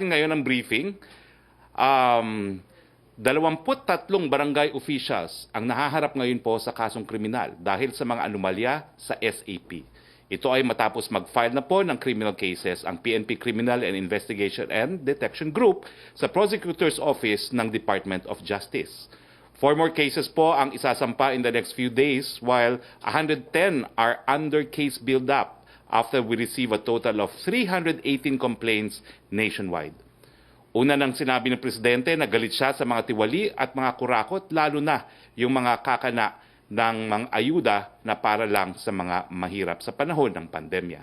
Ngayon ang briefing, um, 23 barangay officials ang nahaharap ngayon po sa kasong kriminal dahil sa mga anomalya sa SAP. Ito ay matapos mag-file na po ng criminal cases ang PNP Criminal and Investigation and Detection Group sa Prosecutor's Office ng Department of Justice. 4 more cases po ang isasampa in the next few days while 110 are under case build-up after we receive a total of 318 complaints nationwide. Una nang sinabi ng Presidente na galit siya sa mga tiwali at mga kurakot, lalo na yung mga kakana ng mga ayuda na para lang sa mga mahirap sa panahon ng pandemya.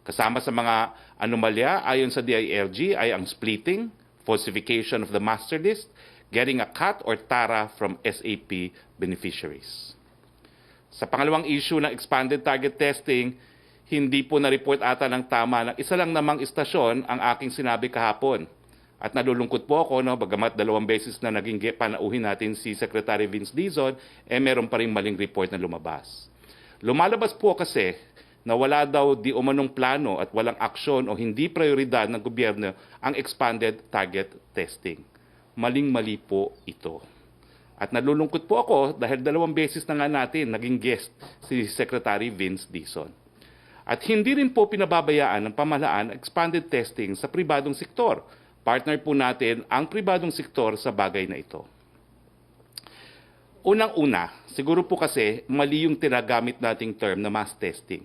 Kasama sa mga anomalya ayon sa DILG ay ang splitting, falsification of the master list, getting a cut or tara from SAP beneficiaries. Sa pangalawang issue ng expanded target testing, hindi po na-report ata ng tama ng isa lang namang istasyon ang aking sinabi kahapon. At nalulungkot po ako, bagamat 2 beses na naging panauhin natin si Secretary Vince Dizon, meron pa rin maling report na lumabas. Lumalabas po kasi na wala daw di umanong plano at walang aksyon o hindi prioridad ng gobyerno ang expanded target testing. Maling-mali po ito. At nalulungkot po ako dahil 2 beses na nga natin naging guest si Secretary Vince Dizon. At hindi rin po pinababayaan ng pamahalaan expanded testing sa pribadong sektor. Partner po natin ang pribadong sektor sa bagay na ito. Unang-una, siguro po kasi mali yung tinagamit nating term na mass testing.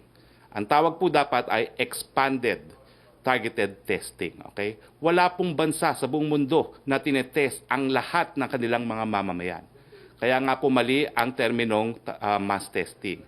Ang tawag po dapat ay expanded targeted testing. Okay? Wala pong bansa sa buong mundo na tinetest ang lahat ng kanilang mga mamamayan. Kaya nga po mali ang terminong mass testing.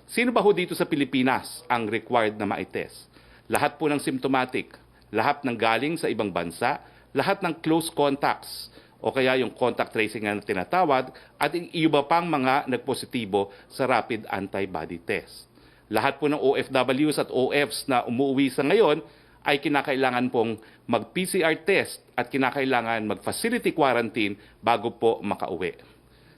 Sino ba ho dito sa Pilipinas ang required na ma-test? Lahat po ng symptomatic, lahat ng galing sa ibang bansa, lahat ng close contacts o kaya yung contact tracing na tinatawag at iba pang mga nagpositibo sa rapid antibody test. Lahat po ng OFWs at OFs na umuwi sa ngayon ay kinakailangan pong mag-PCR test at kinakailangan mag-facility quarantine bago po makauwi.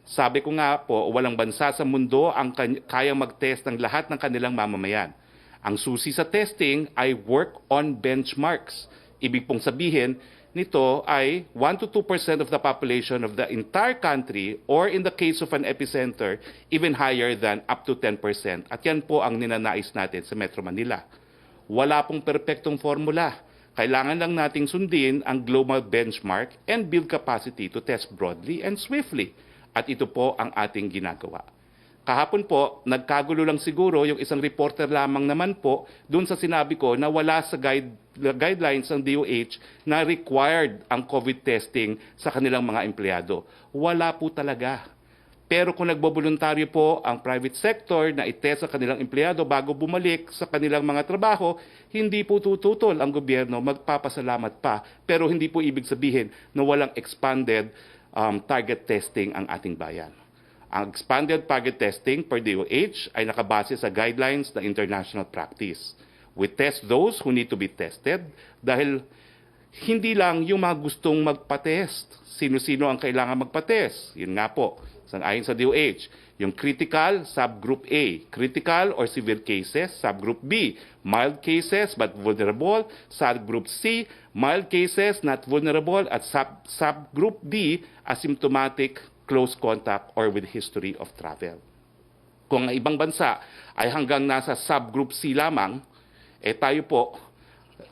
Sabi ko nga po, walang bansa sa mundo ang kayang mag-test ng lahat ng kanilang mamamayan. Ang susi sa testing ay work on benchmarks. Ibig pong sabihin, nito ay 1 to 2% of the population of the entire country or in the case of an epicenter, even higher than up to 10%. At yan po ang ninanais natin sa Metro Manila. Wala pong perpektong formula. Kailangan lang nating sundin ang global benchmark and build capacity to test broadly and swiftly. At ito po ang ating ginagawa. Kahapon po, nagkagulo lang siguro yung isang reporter lamang naman po doon sa sinabi ko na wala sa guidelines ng DOH na required ang COVID testing sa kanilang mga empleyado. Wala po talaga. Pero kung nagboboluntaryo po ang private sector na itest sa kanilang empleyado bago bumalik sa kanilang mga trabaho, hindi po tututol ang gobyerno, magpapasalamat pa. Pero hindi po ibig sabihin na walang expanded target testing ang ating bayan. Ang expanded target testing per DOH ay nakabase sa guidelines ng international practice. We test those who need to be tested dahil hindi lang yung mga gustong magpa-test. Sino-sino ang kailangan magpa-test? Yun nga po, ayon sa DOH, yung critical, subgroup A. Critical or severe cases, subgroup B. Mild cases but vulnerable, subgroup C. Mild cases not vulnerable, at subgroup D. Asymptomatic, close contact, or with history of travel. Kung ang ibang bansa ay hanggang nasa subgroup C lamang, tayo po,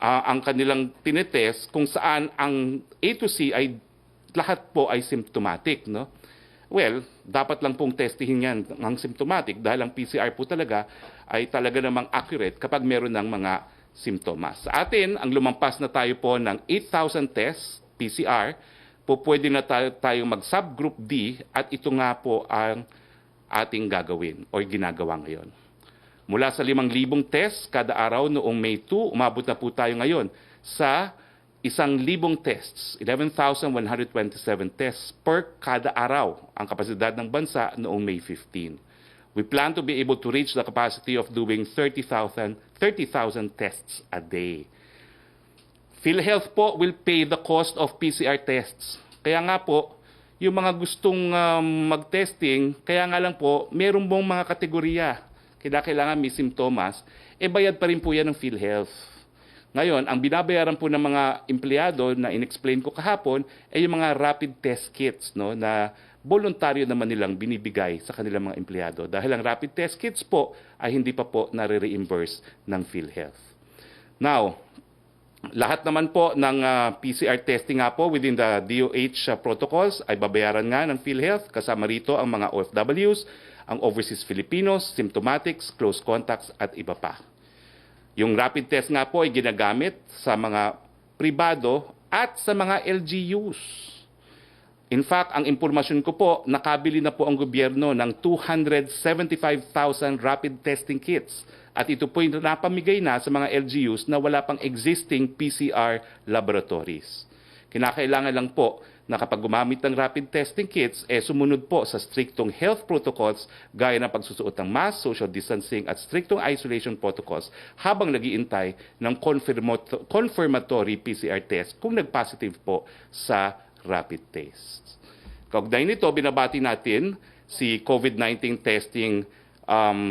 ang kanilang tinetest kung saan ang A to C ay lahat po ay symptomatic, no? Well, dapat lang pong testihin yan ng symptomatic dahil ang PCR po talaga ay talaga namang accurate kapag meron ng mga simptomas. Sa atin, ang lumampas na tayo po ng 8,000 tests, PCR, po pwede na tayo mag-subgroup D at ito nga po ang ating gagawin o ginagawa ngayon. Mula sa 5,000 tests kada araw noong May 2, umabot na po tayo ngayon sa 1,000 tests, 11,127 tests per kada araw ang kapasidad ng bansa noong May 15. We plan to be able to reach the capacity of doing 30,000 tests a day. PhilHealth po will pay the cost of PCR tests. Kaya nga po, yung mga gustong mag-testing, kaya nga lang po, meron pong mga kategorya. Kailangan may simptomas, bayad pa rin po yan ng PhilHealth. Ngayon, ang binabayaran po ng mga empleyado na inexplain ko kahapon ay yung mga rapid test kits, no, na voluntaryo naman nilang binibigay sa kanilang mga empleyado. Dahil ang rapid test kits po ay hindi pa po nare-reimburse ng PhilHealth. Now, lahat naman po ng PCR testing nga po within the DOH protocols ay babayaran nga ng PhilHealth. Kasama rito ang mga OFWs, ang overseas Filipinos, symptomatics, close contacts at iba pa. Yung rapid test nga po ay ginagamit sa mga pribado at sa mga LGUs. In fact, ang impormasyon ko po, nakabili na po ang gobyerno ng 275,000 rapid testing kits. At ito po yung napamigay na sa mga LGUs na wala pang existing PCR laboratories. Kinakailangan lang po na kapag gumamit ng rapid testing kits, sumunod po sa striktong health protocols gaya ng pagsusuot ng mask, social distancing at striktong isolation protocols habang nag-iintay ng confirmatory PCR test kung nag-positive po sa rapid test. Kaugnay nito, binabati natin si COVID-19 testing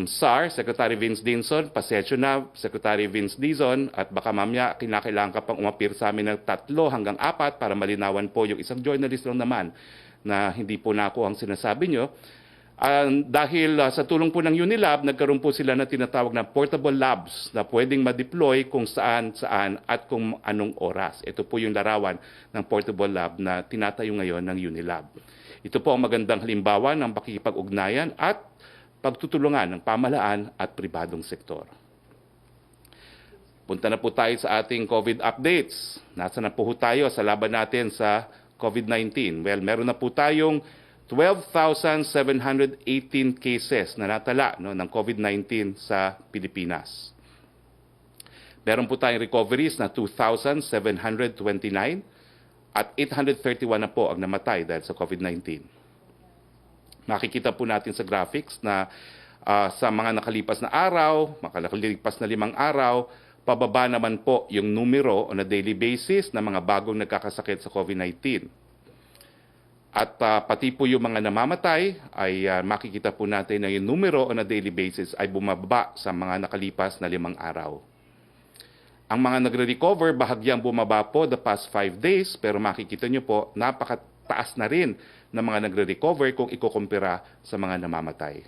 SAR, Secretary Vince Dizon, pasensya na, Secretary Vince Dizon, at baka mamaya kinakailangan ka pang umapir sa amin ng 3 hanggang 4 para malinawan po yung isang journalist lang naman na hindi po na ako ang sinasabi nyo. Dahil sa tulong po ng Unilab, nagkaroon po sila na tinatawag na portable labs na pwedeng ma-deploy kung saan at kung anong oras. Ito po yung larawan ng portable lab na tinatayo ngayon ng Unilab. Ito po ang magandang halimbawa ng pakikipag-ugnayan at pagtutulungan ng pamahalaan at pribadong sektor. Punta na po tayo sa ating COVID updates. Nasa na po tayo sa laban natin sa COVID-19? Well, meron na po tayong 12,718 cases na natala ng COVID-19 sa Pilipinas. Meron po tayong recoveries na 2,729 at 831 na po ang namatay dahil sa COVID-19. Nakikita po natin sa graphics na sa mga nakalipas na araw, nakalipas na 5 araw, pababa naman po yung numero on a daily basis ng mga bagong nagkakasakit sa COVID-19. At pati po yung mga namamatay ay makikita po natin na yung numero on a daily basis ay bumaba sa mga nakalipas na 5 araw. Ang mga nagre-recover, bahagyang bumaba po the past 5 days, pero makikita nyo po, napakataas na rin ng mga nagre-recover kung ikukumpira sa mga namamatay.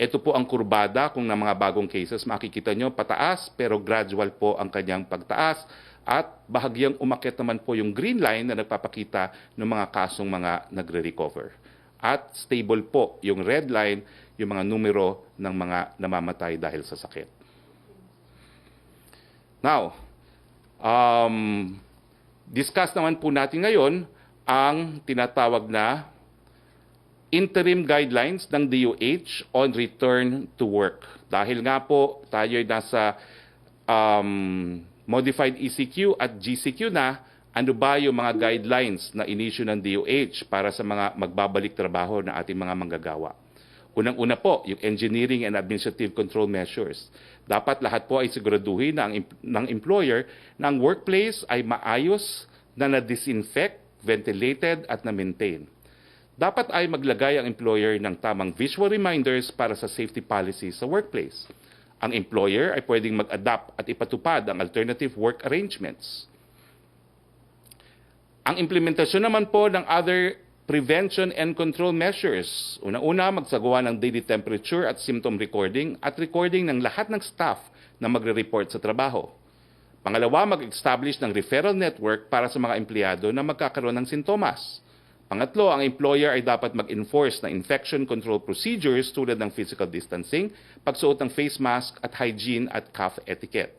Ito po ang kurbada kung ng mga bagong cases. Makikita nyo pataas pero gradual po ang kanyang pagtaas at bahagyang umakyat naman po yung green line na nagpapakita ng mga kasong mga nagre-recover. At stable po yung red line, yung mga numero ng mga namamatay dahil sa sakit. Now, discuss naman po natin ngayon ang tinatawag na interim guidelines ng DOH on return to work. Dahil nga po tayo ay nasa modified ECQ at GCQ na, ano ba yung mga guidelines na inisyu ng DOH para sa mga magbabalik trabaho na ating mga manggagawa. Unang-una po, yung engineering and administrative control measures. Dapat lahat po ay siguraduhin ng employer na ang workplace ay maayos na na-disinfect, ventilated at na-maintain. Dapat ay maglagay ang employer ng tamang visual reminders para sa safety policies sa workplace. Ang employer ay pwedeng mag-adapt at ipatupad ang alternative work arrangements. Ang implementasyon naman po ng other prevention and control measures. Una-una, magsagawa ng daily temperature at symptom recording at recording ng lahat ng staff na magre-report sa trabaho. Pangalawa, mag-establish ng referral network para sa mga empleyado na magkakaroon ng sintomas. Pangatlo, ang employer ay dapat mag-enforce ng infection control procedures tulad ng physical distancing, pagsuot ng face mask at hygiene at cough etiquette.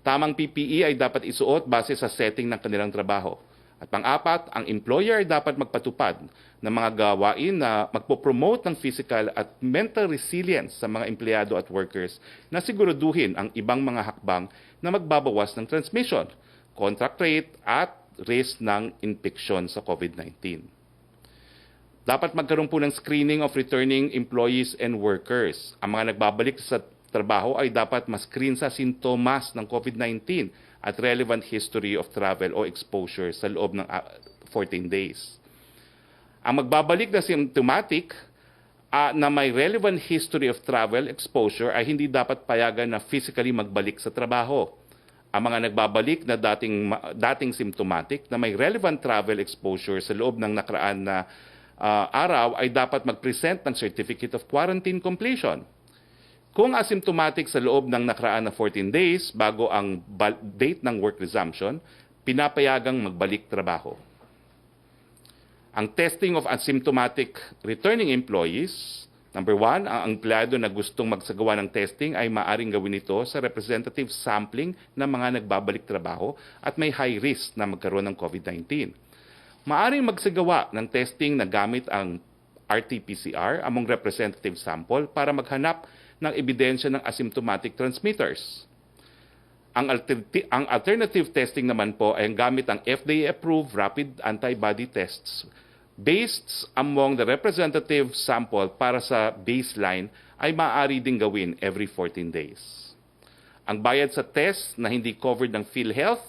Tamang PPE ay dapat isuot base sa setting ng kanilang trabaho. At pang-apat, ang employer ay dapat magpatupad ng mga gawain na magpopromote ng physical at mental resilience sa mga empleyado at workers na siguraduhin ang ibang mga hakbang na magbabawas ng transmission, contact rate at risk ng infeksyon sa COVID-19. Dapat magkaroon po ng screening of returning employees and workers. Ang mga nagbabalik sa trabaho ay dapat ma-screen sa sintomas ng COVID-19 at relevant history of travel o exposure sa loob ng 14 days. Ang magbabalik na symptomatic na may relevant history of travel exposure ay hindi dapat payagan na physically magbalik sa trabaho. Ang mga nagbabalik na dating symptomatic na may relevant travel exposure sa loob ng nakaraan na araw ay dapat mag-present ng Certificate of Quarantine Completion. Kung asymptomatic sa loob ng nakaraan na 14 days bago ang date ng work resumption, pinapayagang magbalik trabaho. Ang testing of asymptomatic returning employees, number 1, ang empleyado na gustong magsagawa ng testing ay maaring gawin ito sa representative sampling ng mga nagbabalik trabaho at may high risk na magkaroon ng COVID-19. Maaring magsagawa ng testing na gamit ang RT-PCR among representative sample para maghanap ng ebidensya ng asymptomatic transmitters. Ang alternative testing naman po ay gamit ang FDA-approved rapid antibody tests based among the representative sample para sa baseline ay maaari ding gawin every 14 days. Ang bayad sa test na hindi covered ng PhilHealth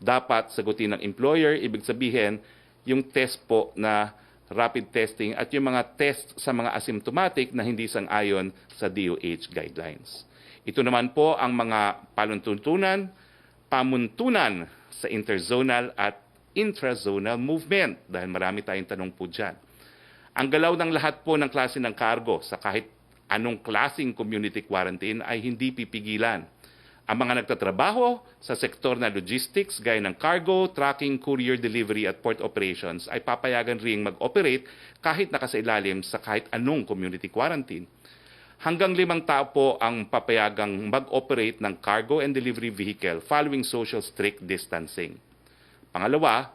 dapat sagutin ng employer, ibig sabihin yung test po na rapid testing at yung mga test sa mga asymptomatic na hindi sang-ayon sa DOH guidelines. Ito naman po ang mga pamuntunan sa interzonal at intrazonal movement dahil marami tayong tanong po dyan. Ang galaw ng lahat po ng klase ng cargo sa kahit anong klaseng community quarantine ay hindi pipigilan. Ang mga nagtatrabaho sa sektor na logistics gaya ng cargo, tracking, courier delivery at port operations ay papayagan ring mag-operate kahit nakasailalim sa kahit anong community quarantine. Hanggang 5 tao po ang papayagang mag-operate ng cargo and delivery vehicle following social strict distancing. Pangalawa,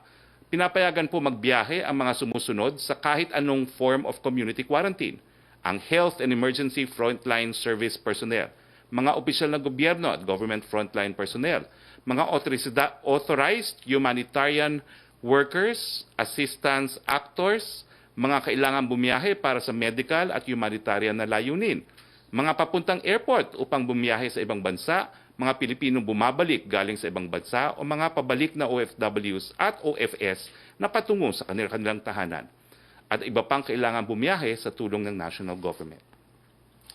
pinapayagan po magbiyahe ang mga sumusunod sa kahit anong form of community quarantine. Ang health and emergency frontline service personnel, mga opisyal ng gobyerno at government frontline personnel, mga authorized humanitarian workers, assistance actors, mga kailangan bumiyahe para sa medical at humanitarian na layunin, mga papuntang airport upang bumiyahe sa ibang bansa, mga Pilipinong bumabalik galing sa ibang bansa o mga pabalik na OFWs at OFS na patungo sa kanilang tahanan, at iba pang kailangan bumiyahe sa tulong ng national government.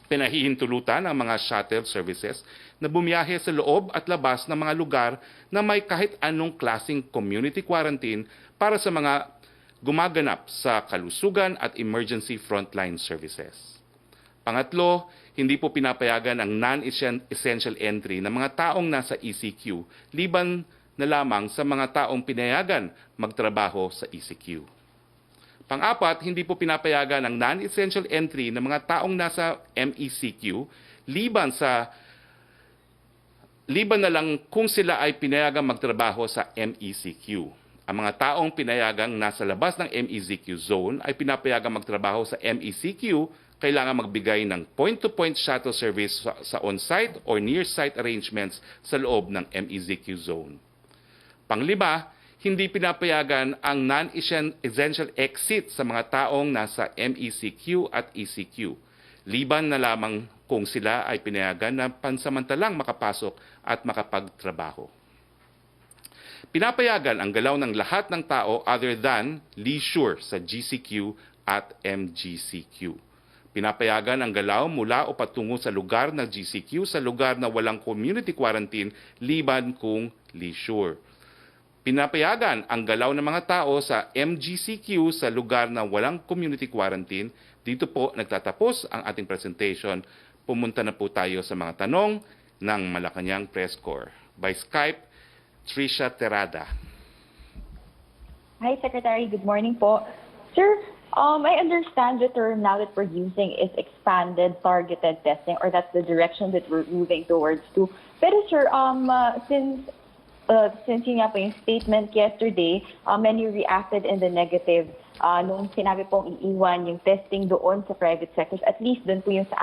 Pinahihintulutan ang mga shuttle services na bumiyahe sa loob at labas ng mga lugar na may kahit anong klaseng community quarantine para sa mga gumaganap sa kalusugan at emergency frontline services. Pangatlo, hindi po pinapayagan ang non-essential entry ng mga taong nasa ECQ, liban na lamang sa mga taong pinayagan magtrabaho sa ECQ. Pang-apat, hindi po pinapayagan ang non-essential entry ng mga taong nasa MECQ, liban na lang kung sila ay pinayagang magtrabaho sa MECQ. Ang mga taong pinayagang nasa labas ng MECQ zone ay pinapayagang magtrabaho sa MECQ, kailangan magbigay ng point-to-point shuttle service sa on-site or near-site arrangements sa loob ng MECQ zone. Panglima, hindi pinapayagan ang non-essential exit sa mga taong nasa MECQ at ECQ, liban na lamang kung sila ay pinayagan na pansamantalang makapasok at makapagtrabaho. Pinapayagan ang galaw ng lahat ng tao other than leisure sa GCQ at MGCQ. Pinapayagan ang galaw mula o patungo sa lugar ng GCQ sa lugar na walang community quarantine liban kung leisure. Pinapayagan ang galaw ng mga tao sa MGCQ sa lugar na walang community quarantine. Dito po nagtatapos ang ating presentation. Pumunta na po tayo sa mga tanong ng Malacanang Press Corps. By Skype, Tricia Terada. Hi, Secretary. Good morning po. Sir, I understand the term now that we're using is expanded targeted testing, or that's the direction that we're moving towards to. Pero sir, since yun nga po yung statement yesterday, many reacted in the negative nung sinabi pong iiwan yung testing doon sa private sectors, at least doon po yung sa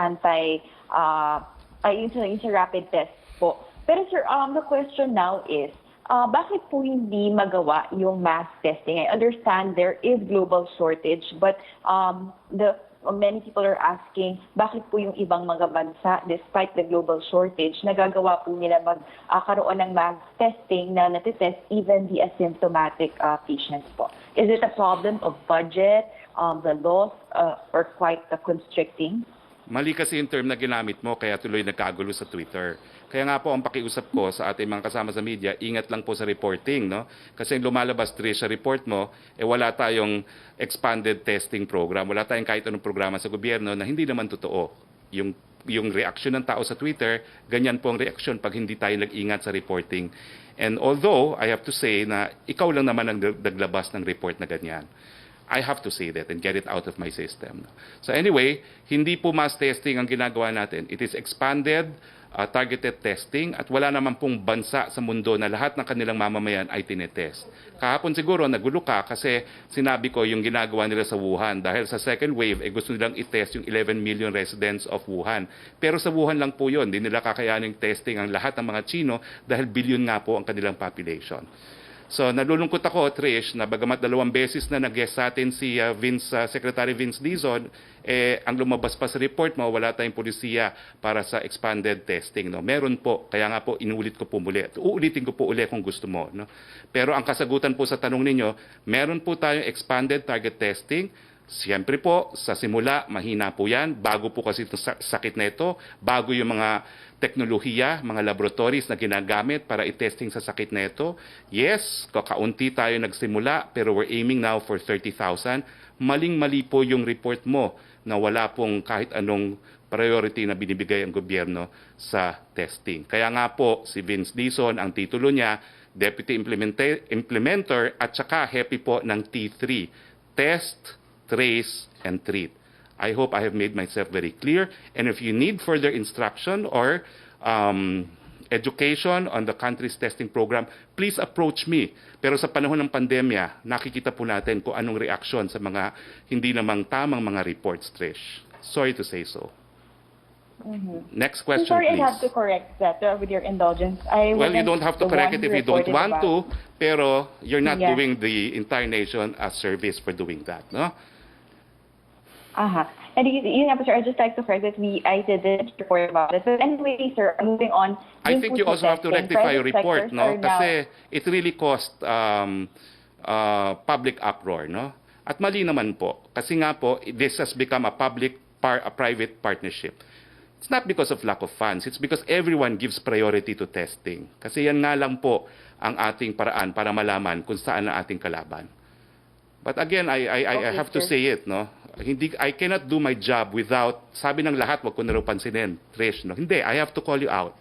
yung sa rapid test po. Pero sir, the question now is, bakit po hindi magawa yung mass testing? I understand there is global shortage, but many people are asking, bakit po yung ibang mga bansa, despite the global shortage, nagagawa po nila magkaroon ng mass testing na natitest even the asymptomatic patients po? Is it a problem of budget, the laws, or quite constricting? Mali kasi yung term na ginamit mo, kaya tuloy nagkagulo sa Twitter. Kaya nga po, ang pakiusap ko sa ating mga kasama sa media, ingat lang po sa reporting, no? Kasi yung lumalabas, Trish, sa report mo, wala tayong expanded testing program, wala tayong kahit anong programa sa gobyerno na hindi naman totoo. Yung reaction ng tao sa Twitter, ganyan po ang reaction pag hindi tayo nag-ingat sa reporting. And although, I have to say na ikaw lang naman ang naglabas ng report na ganyan. I have to say that and get it out of my system. So anyway, hindi po mass testing ang ginagawa natin. It is expanded, targeted testing at wala naman pong bansa sa mundo na lahat ng kanilang mamamayan ay tinetest. Kahapon siguro nagulo ka kasi sinabi ko yung ginagawa nila sa Wuhan dahil sa second wave gusto nilang i-test yung 11 million residents of Wuhan. Pero sa Wuhan lang po yun, hindi nila kakayaning testing ang lahat ng mga Chino dahil bilyon nga po ang kanilang population. So nalulungkot ako, Trish, na bagamat 2 beses na nag-guest sa atin si Secretary Vince Dizon, ang lumabas pa sa report mo, wala tayong polisiya para sa expanded testing. No? Meron po, kaya nga po inulit ko po muli. Uulitin ko po uli kung gusto mo. No? Pero ang kasagutan po sa tanong ninyo, meron po tayong expanded target testing. Siyempre po, sa simula, mahina po yan. Bago po kasi itong sakit na ito, bago yung mga teknolohiya, mga laboratories na ginagamit para i-testing sa sakit na ito. Yes, kakaunti tayo nagsimula, pero we're aiming now for 30,000. Maling-mali po yung report mo na wala pong kahit anong priority na binibigay ang gobyerno sa testing. Kaya nga po, si Vince Dizon, ang titulo niya, Deputy Implementer at saka happy po ng T3, Test, Trace, and Treat. I hope I have made myself very clear. And if you need further instruction or education on the country's testing program, please approach me. Pero sa panahon ng pandemya, nakikita po natin kung anong reaksyon sa mga hindi namang tamang mga reports, Trish. Sorry to say so. Next question, sorry, please. I have to correct that with your indulgence. Well, you don't have to correct it if you don't want to, pero you're not Yeah. doing the entire nation a service for doing that, no? And yun nga po, sir, I'd just like to correct that I didn't report about it. But anyway, sir, moving on. I think you also have to rectify your report, no? Kasi it really caused public uproar, no? At mali naman po. Kasi nga po, this has become a private partnership. It's not because of lack of funds. It's because everyone gives priority to testing. Kasi yan nga lang po ang ating paraan para malaman kung saan ang ating kalaban. But again, I have to say it, no? I cannot do my job without, sabi ng lahat, wag ko na raw pansinin, Trish, no? Hindi, I have to call you out.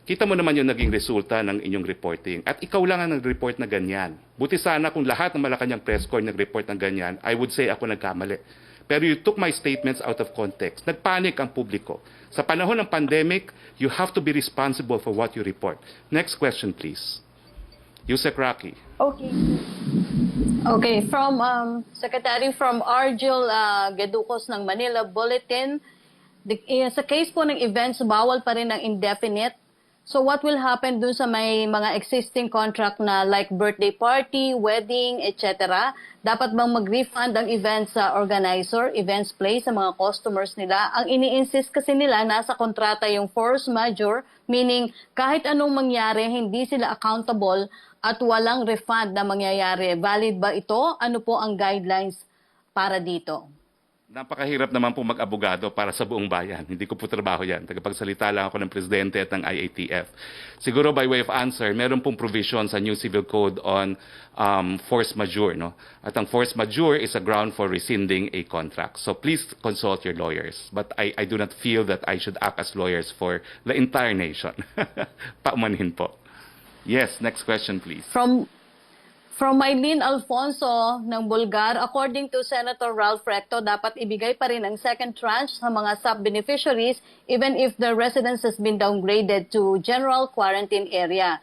Kita mo naman yung naging resulta ng inyong reporting. At ikaw lang ang nag-report na ganyan. Buti sana kung lahat ng Malacanang press corps nag-report ng ganyan, I would say ako nagkamali. Pero you took my statements out of context. Nagpanik ang publiko. Sa panahon ng pandemic, you have to be responsible for what you report. Next question, please. Yusek Roque. Okay, from Secretary from Argel Geducos ng Manila Bulletin, sa case po ng events, bawal pa rin ng indefinite. So what will happen dun sa may mga existing contract na like birthday party, wedding, etc.? Dapat bang mag-refund ang events organizer, events place sa mga customers nila? Ang ini-insist kasi nila, nasa kontrata yung force majeure, meaning kahit anong mangyari, hindi sila accountable at walang refund na mangyayari. Valid ba ito? Ano po ang guidelines para dito? Napakahirap naman po mag-abogado para sa buong bayan. Hindi ko po trabaho yan. Tagapagsalita lang ako ng presidente at ng IATF. Siguro by way of answer, meron pong provision sa New Civil Code on force majeure. No? At ang force majeure is a ground for rescinding a contract. So please consult your lawyers. But I do not feel that I should act as lawyers for the entire nation. Paumanhin po. Yes, next question please. From Mylene Alfonso ng Bulgar, according to Senator Ralph Recto, dapat ibigay pa rin ang second tranche sa mga sub-beneficiaries even if the residence has been downgraded to general quarantine area.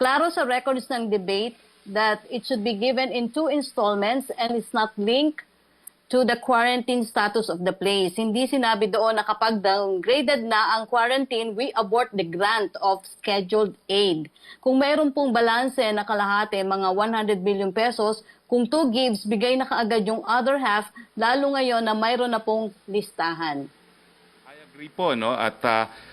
Klaro sa records ng debate that it should be given in 2 installments and it's not linked to the quarantine status of the place. Hindi sinabi doon na kapag downgraded na ang quarantine, we abort the grant of scheduled aid. Kung mayroon pong balanse na kalahati, mga 100 billion pesos, kung 2 gives, bigay na kaagad yung other half, lalo ngayon na mayroon na pong listahan. I agree po, no? At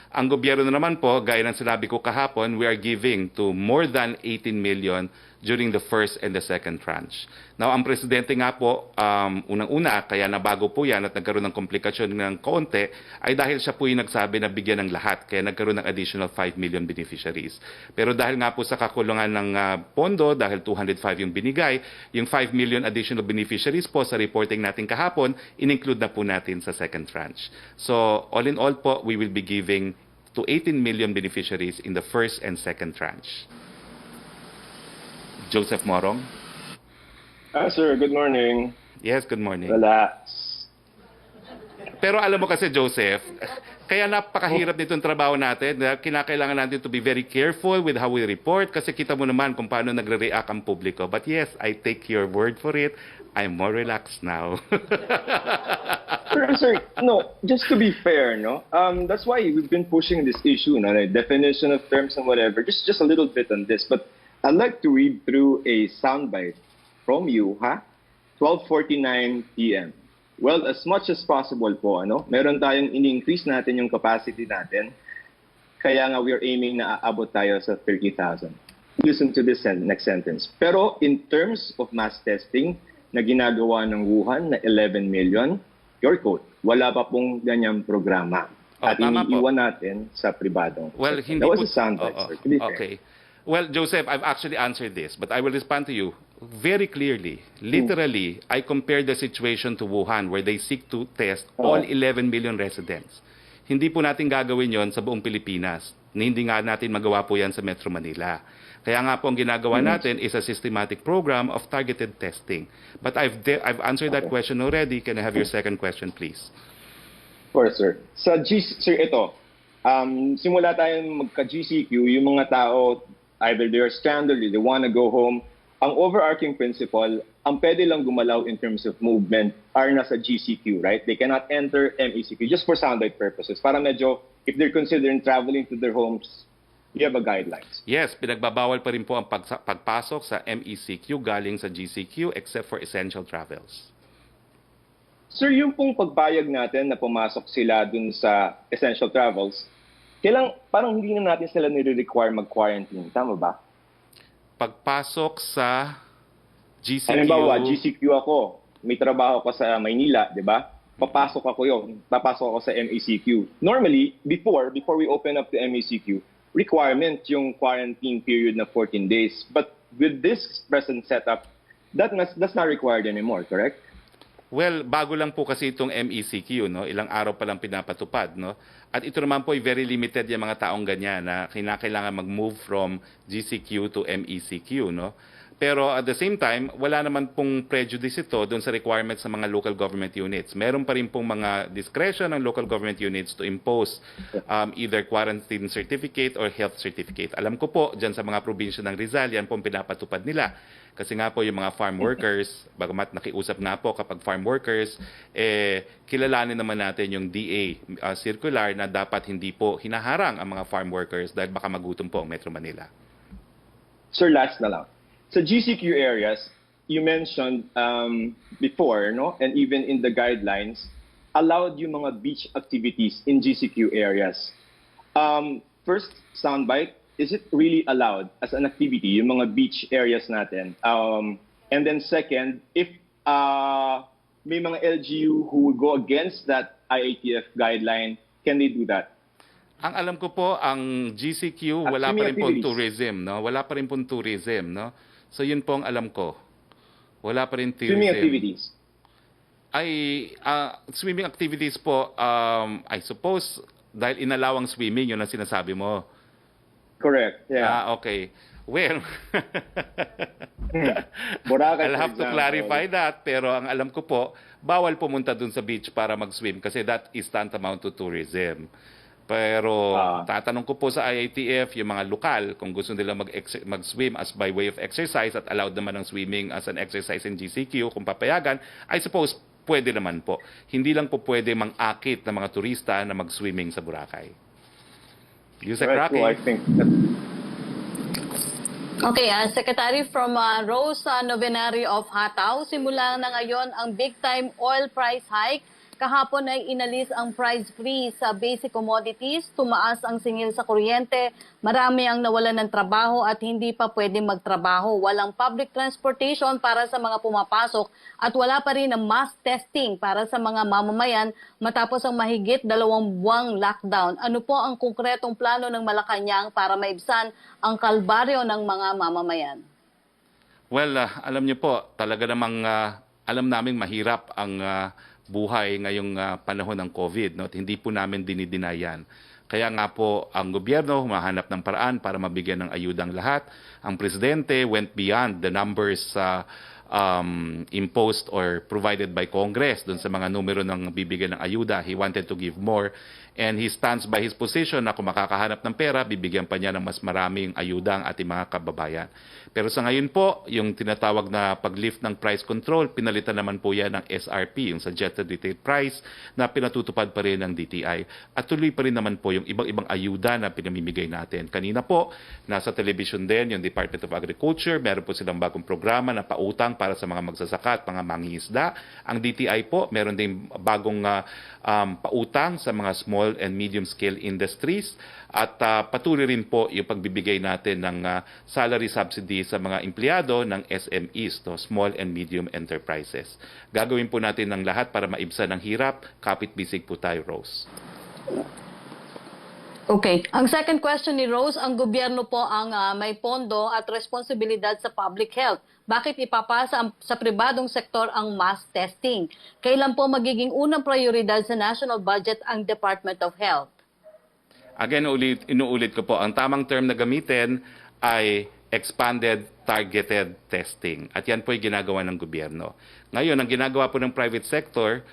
ang gobyerno naman po, gaya ng sinabi ko kahapon, we are giving to more than 18 million during the first and the second tranche. Now, ang presidente nga po, unang-una, kaya nabago po yan at nagkaroon ng komplikasyon ng konti, ay dahil siya po yung nagsabi na bigyan ng lahat, kaya nagkaroon ng additional 5 million beneficiaries. Pero dahil nga po sa kakulungan ng pondo, dahil 205 yung binigay, yung 5 million additional beneficiaries po sa reporting natin kahapon, in-include na po natin sa second tranche. So, all in all po, we will be giving to 18 million beneficiaries in the first and second tranche. Joseph Morong. Sir, good morning. Yes, good morning. Relax. Pero alam mo kasi, Joseph, kaya napakahirap nitong trabaho natin. Kinakailangan natin to be very careful with how we report kasi kita mo naman kung paano nagre-react ang publiko. But yes, I take your word for it. I'm more relaxed now. Sir, no, just to be fair, no? That's why we've been pushing this issue, no? Like definition of terms and whatever. Just a little bit on this, but I'd like to read through a soundbite from you, 12:49 p.m. Well, as much as possible po, ano? Meron tayong in-increase natin yung capacity natin. Kaya nga we are aiming na aabot tayo sa 30,000. Listen to this next sentence. Pero in terms of mass testing na ginagawa ng Wuhan na 11 million, your quote, wala pa pong ganyang programa. At iniiwan natin sa pribadong. Well, hindi that was po, a soundbite, sir. To be fair. okay. Well, Joseph, I've actually answered this, but I will respond to you very clearly. Literally, I compared the situation to Wuhan where they seek to test all 11 million residents. Hindi po natin gagawin yon sa buong Pilipinas. Hindi nga natin magawa po yan sa Metro Manila. Kaya nga po ang ginagawa natin is a systematic program of targeted testing. But I've answered that question already. Can I have your second question, please? Of course, sir. Sir, ito. Simula tayong magka-GCQ, yung mga tao, either they're stranded, they want to go home. Ang overarching principle, ang pwede lang gumalaw in terms of movement are nasa GCQ, right? They cannot enter MECQ just for soundbite purposes. Para medyo, if they're considering traveling to their homes, you have a guidelines. Yes, pinagbabawal pa rin po ang pagpasok sa MECQ galing sa GCQ except for essential travels. Sir, yung pong pagbayag natin na pumasok sila dun sa essential travels, parang hindi na natin sila nire-require mag-quarantine. Tama ba? Pagpasok sa GCQ... Halimbawa, GCQ ako. May trabaho ko sa Maynila, di ba? Papasok ako sa MECQ. Normally, before we open up the MECQ, requirement yung quarantine period na 14 days. But with this present setup, that's not required anymore, correct? Well, bago lang po kasi itong MECQ, no? Ilang araw pa lang pinapatupad, no? At ito naman po ay very limited yung mga taong ganyan na kinakailangan mag-move from GCQ to MECQ, no? Pero at the same time, wala naman pong prejudice ito doon sa requirements ng mga local government units. Meron pa rin pong mga discretion ng local government units to impose either quarantine certificate or health certificate. Alam ko po, dyan sa mga probinsya ng Rizal, yan pong pinapatupad nila. Kasi nga po yung mga farm workers, bagamat nakiusap nga po kapag farm workers, kilalanin naman natin yung DA circular na dapat hindi po hinaharang ang mga farm workers dahil baka magutom po ang Metro Manila. Sir, last na lang. Sa GCQ areas, you mentioned before, no, and even in the guidelines, allowed yung mga beach activities in GCQ areas. First, soundbite, is it really allowed as an activity, yung mga beach areas natin? And then second, if may mga LGU who would go against that IATF guideline, can they do that? Ang alam ko po, ang GCQ, wala pa rin pong tourism, no? Wala pa rin pong tourism, no? So yun po ang alam ko. Wala pa rin tourism. Swimming activities? Swimming activities po, I suppose, dahil inalawang swimming, yun ang sinasabi mo. Correct, yeah. Okay. Well, Boracay, I'll have to clarify that, pero ang alam ko po, bawal pumunta dun sa beach para mag-swim kasi that is tantamount to tourism. Pero tatanong ko po sa IATF, yung mga lokal, kung gusto nila mag-swim as by way of exercise at allowed naman ang swimming as an exercise in GCQ, kung papayagan, I suppose pwede naman po. Hindi lang po pwede mang-akit ng mga turista na mag-swimming sa Boracay. Yusek Roque. Well, I think Okay, Secretary from Rose Novenary of Hataw, simula na ngayon ang big-time oil price hike. Kahapon ay inalis ang price freeze sa basic commodities, tumaas ang singil sa kuryente, marami ang nawalan ng trabaho at hindi pa pwede magtrabaho. Walang public transportation para sa mga pumapasok at wala pa rin ang mass testing para sa mga mamamayan matapos ang mahigit 2 buwang lockdown. Ano po ang konkretong plano ng Malacanang para maibsan ang kalbaryo ng mga mamamayan? Well, alam niyo po, talaga namang alam naming mahirap ang buhay ngayong panahon ng COVID, no? At hindi po namin dinidinayan. Kaya nga po ang gobyerno humahanap ng paraan para mabigyan ng ayudang lahat. Ang presidente went beyond the numbers imposed or provided by Congress dun sa mga numero ng bibigyan ng ayuda. He wanted to give more and he stands by his position na kung makakahanap ng pera, bibigyan pa niya ng mas maraming ayuda ang ating mga kababayan. Pero sa ngayon po, yung tinatawag na pag-lift ng price control, pinalitan naman po yan ng SRP, yung Suggested Retail Price, na pinatutupad pa rin ng DTI. At tuloy pa rin naman po yung ibang ayuda na pinamimigay natin. Kanina po, nasa television din yung Department of Agriculture, meron po silang bagong programa na pautang para sa mga magsasaka at mga mangingisda. Ang DTI po, meron din bagong pautang sa mga small and medium scale industries at patuloy rin po yung pagbibigay natin ng salary subsidy sa mga empleyado ng SMEs, no, small and medium enterprises. Gagawin po natin ng lahat para maibsan ang hirap. Kapit-bisig po tayo, Rose. Okay. Ang second question ni Rose, ang gobyerno po ang may pondo at responsibilidad sa public health. Bakit ipapasa sa pribadong sektor ang mass testing? Kailan po magiging unang prioridad sa national budget ang Department of Health? Again, inuulit ko po, ang tamang term na gamitin ay expanded targeted testing. At yan po ay ginagawa ng gobyerno. Ngayon, ang ginagawa po ng private sector,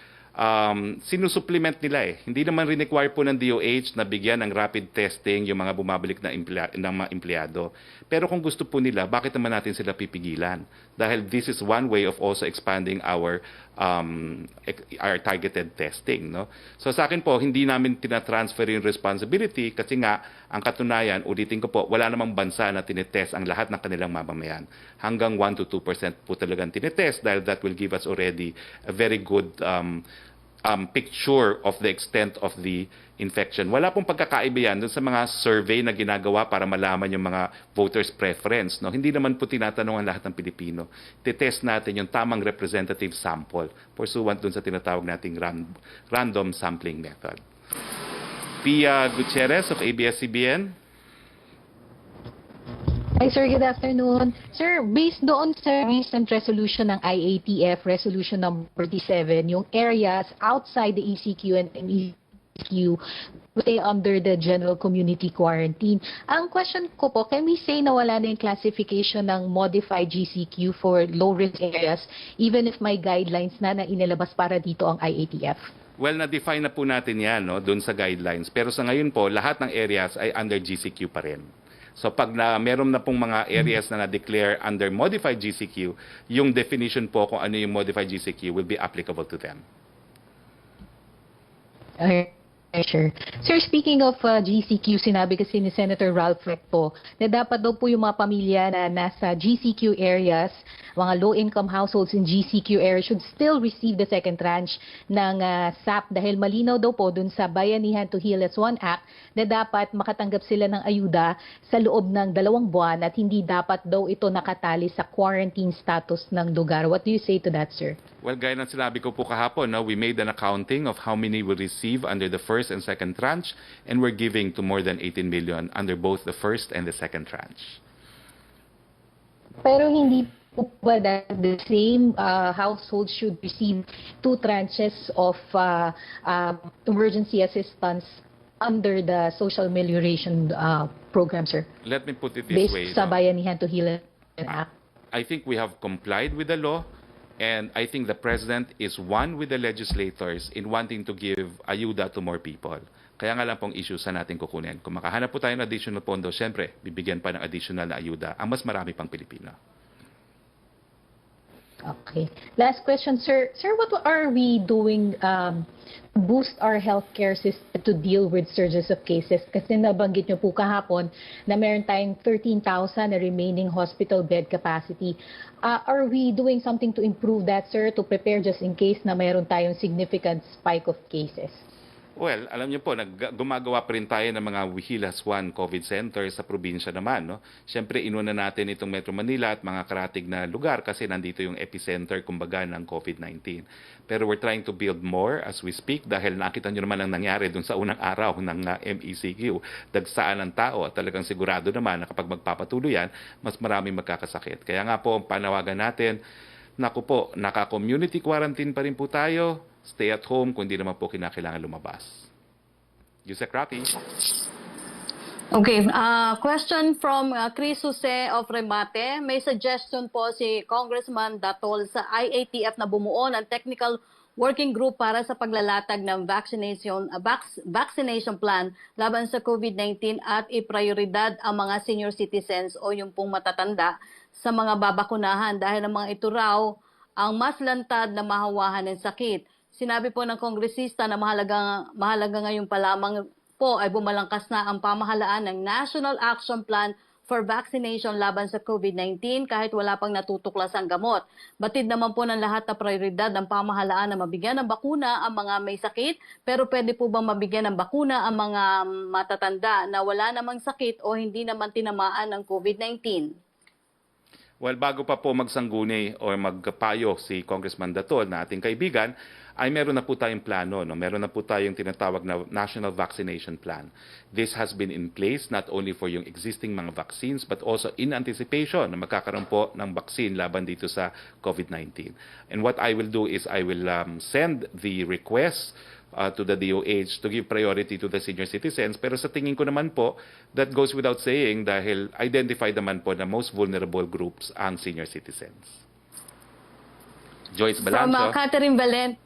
sinusupplement nila eh. Hindi naman rin-require po ng DOH na bigyan ng rapid testing yung mga bumabalik na mga empleyado. Pero kung gusto po nila, bakit naman natin sila pipigilan? Dahil this is one way of also expanding our targeted testing. No? So sa akin po, hindi namin tinatransfer yung responsibility kasi nga, ang katunayan, ulitin ko po, wala namang bansa na tinetest ang lahat ng kanilang mamamayan. Hanggang 1 to 2% po talagang tinetest dahil that will give us already a very good picture of the extent of the infection. Wala pong pagkakaiba yan dun sa mga survey na ginagawa para malaman yung mga voters' preference. No? Hindi naman po tinatanong ang lahat ng Pilipino. Titest natin yung tamang representative sample pursuant dun sa tinatawag nating random sampling method. Pia Gutierrez of ABS-CBN. Hi sir, good afternoon. Sir, based doon sa recent resolution ng IATF, resolution number 37, yung areas outside the ECQ and MECQ stay under the general community quarantine. Ang question ko po, can we say na wala na yung classification ng modified GCQ for low-risk areas even if may guidelines na inilabas para dito ang IATF? Well, na-define na po natin yan no, doon sa guidelines. Pero sa ngayon po, lahat ng areas ay under GCQ pa rin. So pag meron na pong mga areas na na-declare under modified GCQ, yung definition po kung ano yung modified GCQ will be applicable to them. Sure. Sir, speaking of GCQ, sinabi kasi ni Senator Ralph Recto na dapat daw po yung mga pamilya na nasa GCQ areas, mga low-income households in GCQ areas should still receive the second tranche ng SAP dahil malinaw daw po dun sa Bayanihan to Heal as One Act na dapat makatanggap sila ng ayuda sa loob ng 2 buwan at hindi dapat daw ito nakatali sa quarantine status ng lugar. What do you say to that, sir? Well, gaya ng sinabi ko po kahapon, no, we made an accounting of how many will receive under the first and second tranche, and we're giving to more than 18 million under both the first and the second tranche. Pero hindi po ba that the same households should receive 2 tranches of emergency assistance under the social amelioration program, sir? Let me put it this way. Based sa Bayanihan to Heal Act. I think we have complied with the law. And I think the President is one with the legislators in wanting to give ayuda to more people. Kaya nga lang pong issue sa natin kukunin. Kung makahanap po tayo ng additional pondo, syempre, bibigyan pa ng additional na ayuda ang mas marami pang Pilipino. Okay. Last question, sir. Sir, what are we doing to boost our healthcare system to deal with surges of cases? Kasi nabanggit nyo po kahapon na meron tayong 13,000 na remaining hospital bed capacity. Are we doing something to improve that, sir, to prepare just in case na meron tayong significant spike of cases? Well, alam niyo po, gumagawa pa rin tayo ng mga Wihilas 1 COVID Center sa probinsya naman. No? Siyempre, inuna natin itong Metro Manila at mga karatig na lugar kasi nandito yung epicenter, kumbaga, ng COVID-19. Pero we're trying to build more as we speak dahil nakita niyo naman ang nangyari dun sa unang araw ng MECQ. Dagsaan ng tao at talagang sigurado naman na kapag magpapatuloy yan, mas maraming magkakasakit. Kaya nga po, ang panawagan natin, naku po, naka-community quarantine pa rin po tayo. Stay at home kung hindi naman po kinakailangan lumabas. Yusek Roque. Okay, question from Chris Jose of Remate. May suggestion po si Congressman Datol sa IATF na bumuo ng technical working group para sa paglalatag ng vaccination plan laban sa COVID-19 at iprioridad ang mga senior citizens o yung pong matatanda sa mga babakunahan dahil ang mga ito raw ang mas lantad na mahawahan ng sakit. Sinabi po ng kongresista na mahalaga ngayon pa lamang po ay bumalangkas na ang pamahalaan ng National Action Plan for Vaccination laban sa COVID-19 kahit wala pang natutuklas ang gamot. Batid naman po ng lahat na prioridad ng pamahalaan na mabigyan ng bakuna ang mga may sakit, pero pwede po bang mabigyan ng bakuna ang mga matatanda na wala namang sakit o hindi naman tinamaan ng COVID-19? Well, bago pa po magsangguni o magpayo si Congressman Datol na ating kaibigan, ay meron na po tayong plano. No? Meron na po tayong tinatawag na National Vaccination Plan. This has been in place not only for yung existing mga vaccines but also in anticipation na magkakaroon po ng vaccine laban dito sa COVID-19. And what I will do is I will send the request to the DOH to give priority to the senior citizens. Pero sa tingin ko naman po, that goes without saying dahil identified naman po na most vulnerable groups ang senior citizens. Joyce Balanzo. From Catherine Valen.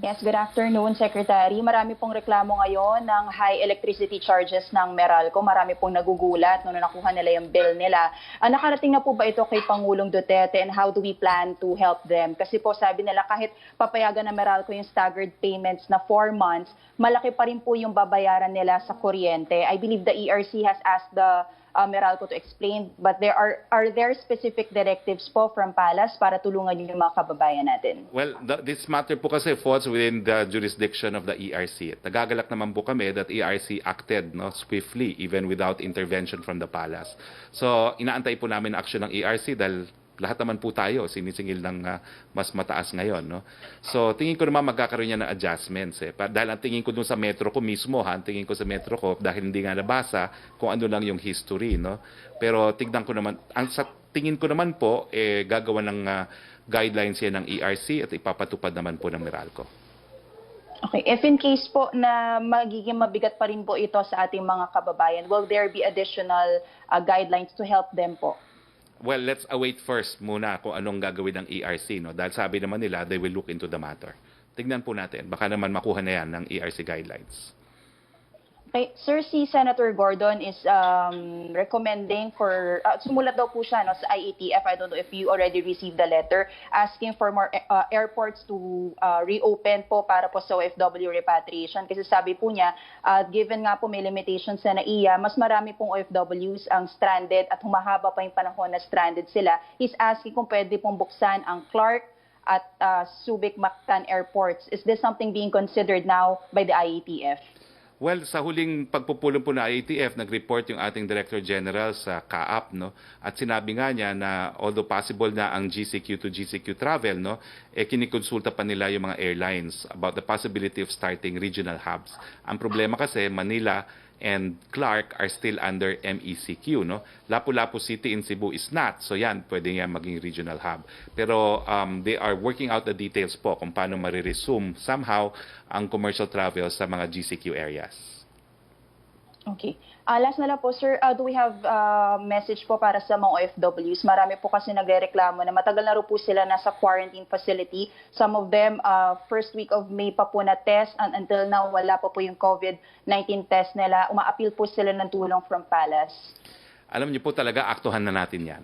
Yes, good afternoon, Secretary. Marami pong reklamo ngayon ng high electricity charges ng Meralco. Marami pong nagugulat nung nakuha nila yung bill nila. Nakarating na po ba ito kay Pangulong Duterte and how do we plan to help them? Kasi po sabi nila kahit papayagan ng Meralco yung staggered payments na 4 months, malaki pa rin po yung babayaran nila sa kuryente. I believe the ERC has asked the Meralco to explain, but are there specific directives po from Palace para tulungan yung mga kababayan natin? Well, this matter po kasi falls within the jurisdiction of the ERC. Nagagalak naman po kami that ERC acted swiftly even without intervention from the Palace. So, inaantay po namin action ng ERC dahil lahat naman po tayo sinisingil ng mas mataas ngayon. No? So, tingin ko naman magkakaroon niya ng adjustments. Dahil ang tingin ko dun sa metro ko mismo, ang tingin ko sa metro ko, dahil hindi nga nabasa kung ano lang yung history. No? Pero tignan ko naman, sa tingin ko naman po, gagawa ng guidelines yan ng ERC at ipapatupad naman po ng Meralco. Okay, if in case po na magiging mabigat pa rin po ito sa ating mga kababayan, will there be additional guidelines to help them po? Well, let's await first muna kung anong gagawin ng ERC. No? Dahil sabi naman nila, they will look into the matter. Tignan po natin. Baka naman makuha na yan ng ERC guidelines. Okay, Sir, si Senator Gordon is recommending for, sumulat daw po siya sa IATF, I don't know if you already received the letter, asking for more airports to reopen po para po sa OFW repatriation. Kasi sabi po niya, given nga po may limitations sa NAIA, mas marami pong OFWs ang stranded at humahaba pa yung panahon na stranded sila. He's asking kung pwede pong buksan ang Clark at Subic Mactan airports. Is this something being considered now by the IATF? Well, sa huling pagpupulong po na IATF, nag-report yung ating Director General sa CAAP, no? At sinabi nga niya na although possible na ang GCQ to GCQ travel, no, kinikonsulta pa nila yung mga airlines about the possibility of starting regional hubs. Ang problema kasi, Manila and Clark are still under MECQ, no? Lapu-Lapu City in Cebu is not. So yan, pwede yan maging regional hub. Pero they are working out the details po kung paano mariresume somehow ang commercial travel sa mga GCQ areas. Okay. Last na lang po, sir, do we have message po para sa mga OFWs? Marami po kasi nagrereklamo na matagal na rin po sila nasa quarantine facility. Some of them, first week of May pa po na test and until now, wala pa po yung COVID-19 test nila. Uma-appeal po sila ng tulong from Palace. Alam niyo po talaga, aktuhan na natin yan.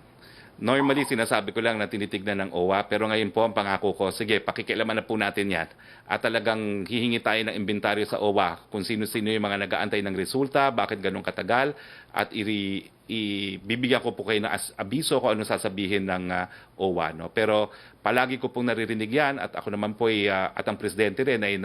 Normally, sinasabi ko lang na tinitignan ng OWA, pero ngayon po ang pangako ko, sige, pakikialaman na po natin yan. At talagang hihingi tayo ng inventaryo sa OWA kung sino-sino yung mga nag-aantay ng resulta, bakit ganun katagal, at ibibigyan ko po kayo ng abiso kung ano sasabihin ng OWA. No? Pero palagi ko pong naririnig yan, at ako naman po at ang presidente rin ay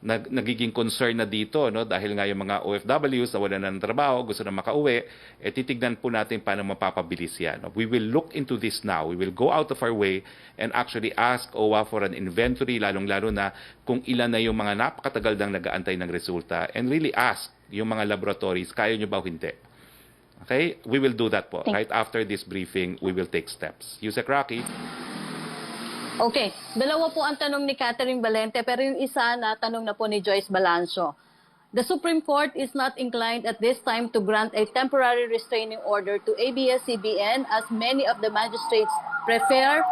nagiging concern na dito, no, dahil nga yung mga OFWs na wala na ng trabaho, gusto na makauwi, titignan po natin paano mapapabilis yan. No? We will look into this now. We will go out of our way and actually ask OWA for an inventory, lalong-lalo na kung ilan na yung mga napakatagal nang nag-aantay ng resulta, and really ask yung mga laboratories, kaya nyo ba o hindi? Okay? We will do that po. Right after this briefing, we will take steps. Yusek Roque. Okay, dalawa po ang tanong ni Catherine Valente, pero yung isa na tanong na po ni Joyce Balancio. The Supreme Court is not inclined at this time to grant a temporary restraining order to ABS-CBN as many of the magistrates prefer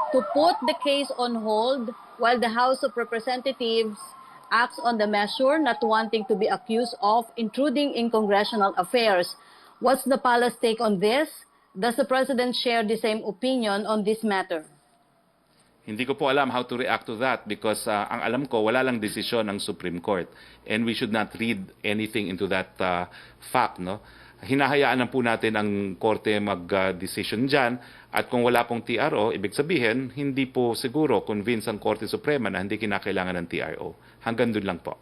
to put the case on hold while the House of Representatives acts on the measure, not wanting to be accused of intruding in congressional affairs. What's the palace take on this? Does the President share the same opinion on this matter? Hindi ko po alam how to react to that because ang alam ko, wala lang desisyon ng Supreme Court and we should not read anything into that fact. No? Hinahayaan lang po natin ang Korte mag-decision dyan at kung wala pong TRO, ibig sabihin, hindi po siguro convince ang Korte Suprema na hindi kinakailangan ng TRO. Hanggang dun lang po.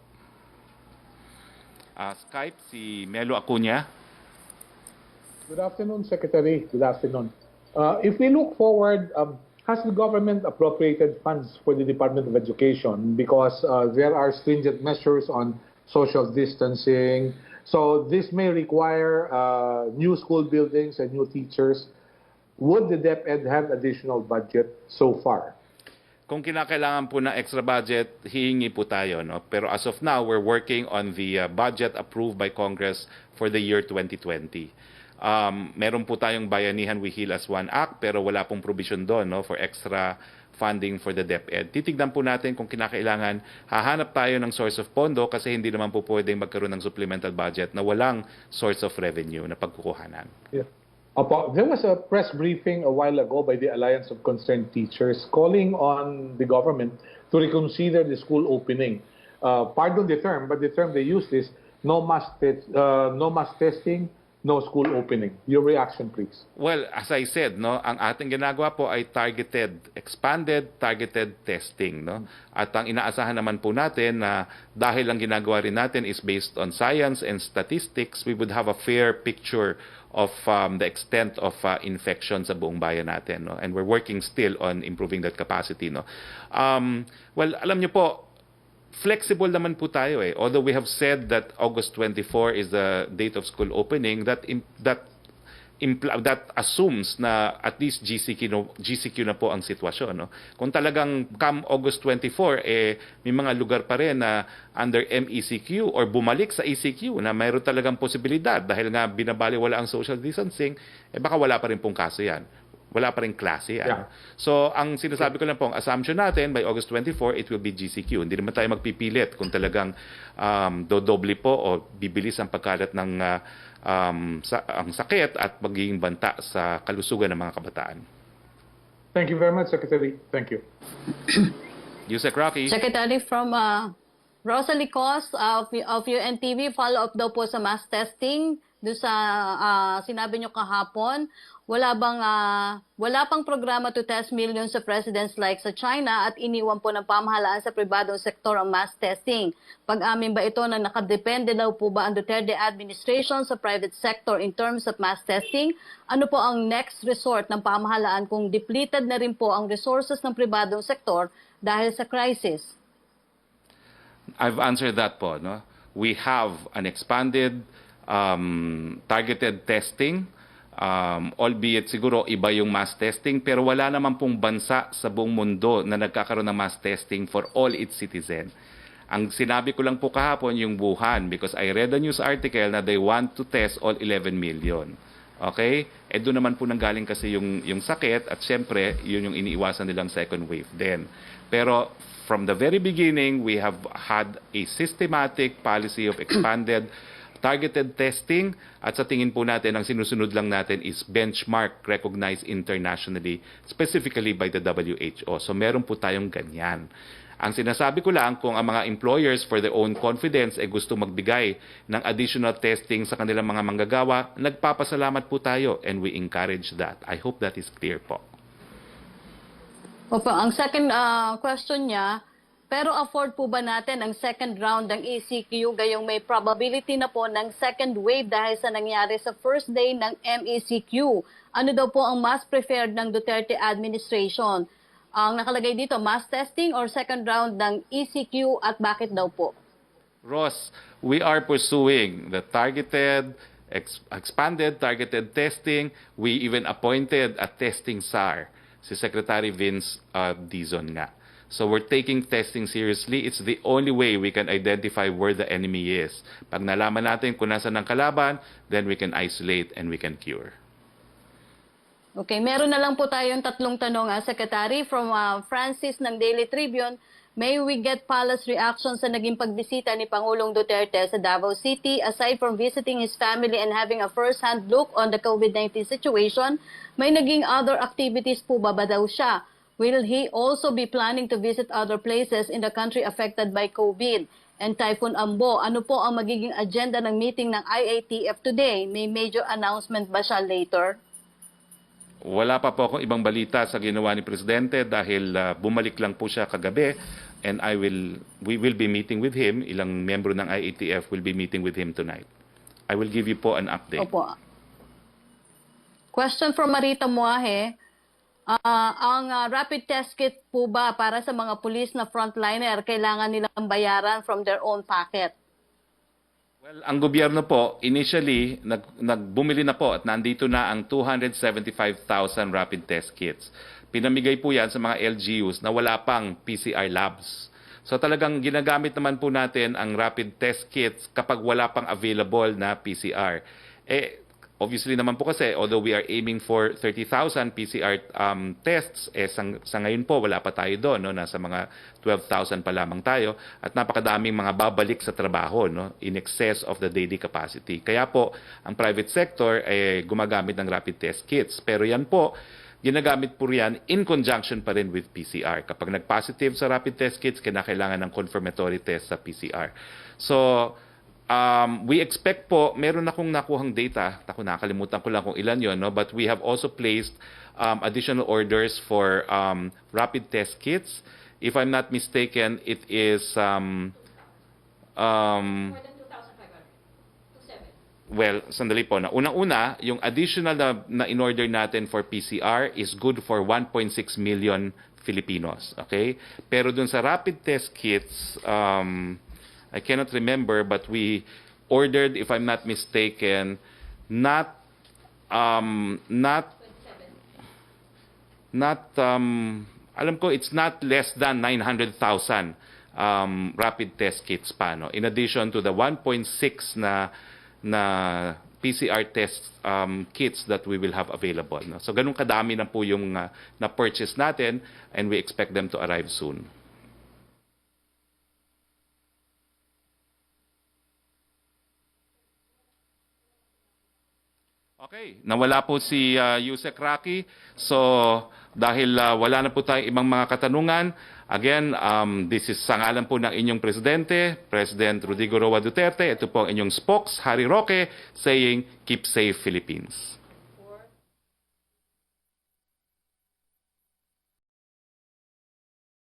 Skype, si Melo Acuña. Good afternoon, Secretary. Good afternoon. If we look forward, has the government appropriated funds for the Department of Education because there are stringent measures on social distancing? So this may require new school buildings and new teachers. Would the DepEd have additional budget so far? Kung kinakailangan po ng extra budget, hihingi po tayo. No? Pero as of now, we're working on the budget approved by Congress for the year 2020. Meron po tayong Bayanihan We Heal as One Act pero wala pong provision doon, no, for extra funding for the DepEd. Titignan po natin kung kinakailangan, hahanap tayo ng source of pondo kasi hindi naman po pwedeng magkaroon ng supplemental budget na walang source of revenue na pagkukuhanan. Yeah. There was a press briefing a while ago by the Alliance of Concerned Teachers calling on the government to reconsider the school opening. Pardon the term, but the term they used is no mass testing, no school opening. Your reaction, please. Well, as I said, no, ang ating ginagawa po ay expanded targeted testing, no. At ang inaasahan naman po natin na dahil ang ginagawa rin natin is based on science and statistics, we would have a fair picture of the extent of infection sa buong bayan natin, no. And we're working still on improving that capacity, no. Well, alam niyo po, flexible naman po tayo eh. Although we have said that August 24 is the date of school opening, that assumes na at least GCQ na po ang sitwasyon. No? Kung talagang come August 24, may mga lugar pa rin na under MECQ or bumalik sa ECQ na mayroon talagang posibilidad dahil nga binabaliwala ang social distancing, baka wala pa rin pong kaso yan. Wala pa rin klase. Yeah. So, ang sinasabi ko lang po, ang assumption natin, by August 24, it will be GCQ. Hindi naman tayo magpipilit kung talagang dodoble po o bibilis ang pagkalat ng ang sakit at magiging banta sa kalusugan ng mga kabataan. Thank you very much, Secretary. Thank you. Yusek Roque. Secretary, from Rosalie Cos of UNTV, follow-up daw po sa mass testing. Doon sa sinabi nyo kahapon, wala pang programa to test millions of residents like sa China at iniwan po ng pamahalaan sa pribadong sektor ang mass testing. Pag-amin ba ito na nakadepende daw po ba ang Duterte administration sa private sector in terms of mass testing? Ano po ang next resort ng pamahalaan kung depleted na rin po ang resources ng pribadong sektor dahil sa crisis? I've answered that po. No? We have an expanded targeted testing, albeit siguro iba yung mass testing, pero wala naman pong bansa sa buong mundo na nagkakaroon ng mass testing for all its citizens. Ang sinabi ko lang po kahapon yung Wuhan because I read a news article na they want to test all 11 million. Okay? Doon naman po nanggaling kasi yung sakit at syempre yun yung iniiwasan nilang second wave din. Pero from the very beginning, we have had a systematic policy of expanded targeted testing, at sa tingin po natin, ang sinusunod lang natin is benchmark recognized internationally, specifically by the WHO. So meron po tayong ganyan. Ang sinasabi ko lang, kung ang mga employers for their own confidence ay gusto magbigay ng additional testing sa kanilang mga manggagawa, nagpapasalamat po tayo and we encourage that. I hope that is clear po. Opo, ang second question niya, pero afford po ba natin ang second round ng ECQ gayong may probability na po ng second wave dahil sa nangyari sa first day ng MECQ? Ano daw po ang mas preferred ng Duterte administration? Ang nakalagay dito, mass testing or second round ng ECQ at bakit daw po? Ross, we are pursuing the targeted, expanded targeted testing. We even appointed a testing SAR, si Secretary Vince Dizon nga. So we're taking testing seriously. It's the only way we can identify where the enemy is. Pag nalaman natin kung nasa ng kalaban, then we can isolate and we can cure. Okay, meron na lang po tayong tatlong tanong, Secretary, from Francis ng Daily Tribune. May we get palace reaction sa naging pagbisita ni Pangulong Duterte sa Davao City? Aside from visiting his family and having a first-hand look on the COVID-19 situation, may naging other activities po ba daw siya? Will he also be planning to visit other places in the country affected by COVID? And Typhoon Ambo, ano po ang magiging agenda ng meeting ng IATF today? May major announcement ba siya later? Wala pa po akong ibang balita sa ginawa ni Presidente dahil bumalik lang po siya kagabi and we will be meeting with him. Ilang membro ng IATF will be meeting with him tonight. I will give you po an update. Opo. Question from Marita Muahe. Ang rapid test kit po ba para sa mga pulis na frontliner, kailangan nilang bayaran from their own pocket? Well, ang gobyerno po, initially, nagbumili na po at nandito na ang 275,000 rapid test kits. Pinamigay po yan sa mga LGUs na wala pang PCR labs. So talagang ginagamit naman po natin ang rapid test kits kapag wala pang available na PCR. Obviously naman po kasi, although we are aiming for 30,000 PCR tests, sa ngayon po wala pa tayo doon, no? Nasa mga 12,000 pa lamang tayo at napakadaming mga babalik sa trabaho, no? In excess of the daily capacity. Kaya po, ang private sector ay gumagamit ng rapid test kits. Pero yan po, ginagamit po riyan in conjunction pa rin with PCR. Kapag nag-positive sa rapid test kits, kinakailangan ng confirmatory test sa PCR. So, we expect po, meron akong nakuhang data, nakalimutan ko lang kung ilan yon, no? But we have also placed additional orders for rapid test kits. If I'm not mistaken, it is more than 2,500. Well, sandali po. Unang-una, yung additional na in-order natin for PCR is good for 1.6 million Filipinos. Okay? Pero dun sa rapid test kits, I cannot remember, but we ordered, if I'm not mistaken, alam ko it's not less than 900,000 rapid test kits pa, no? In addition to the 1.6 na PCR test kits that we will have available, no? So ganun kadami na po yung na-purchase natin and we expect them to arrive soon. Okay, nawala po si Yusek Roque. So, dahil wala na po tayong ibang mga katanungan, again, this is sa ngalan po ng inyong Presidente, President Rodrigo Roa Duterte. Ito po ang inyong spokes, Harry Roque, saying, keep safe Philippines.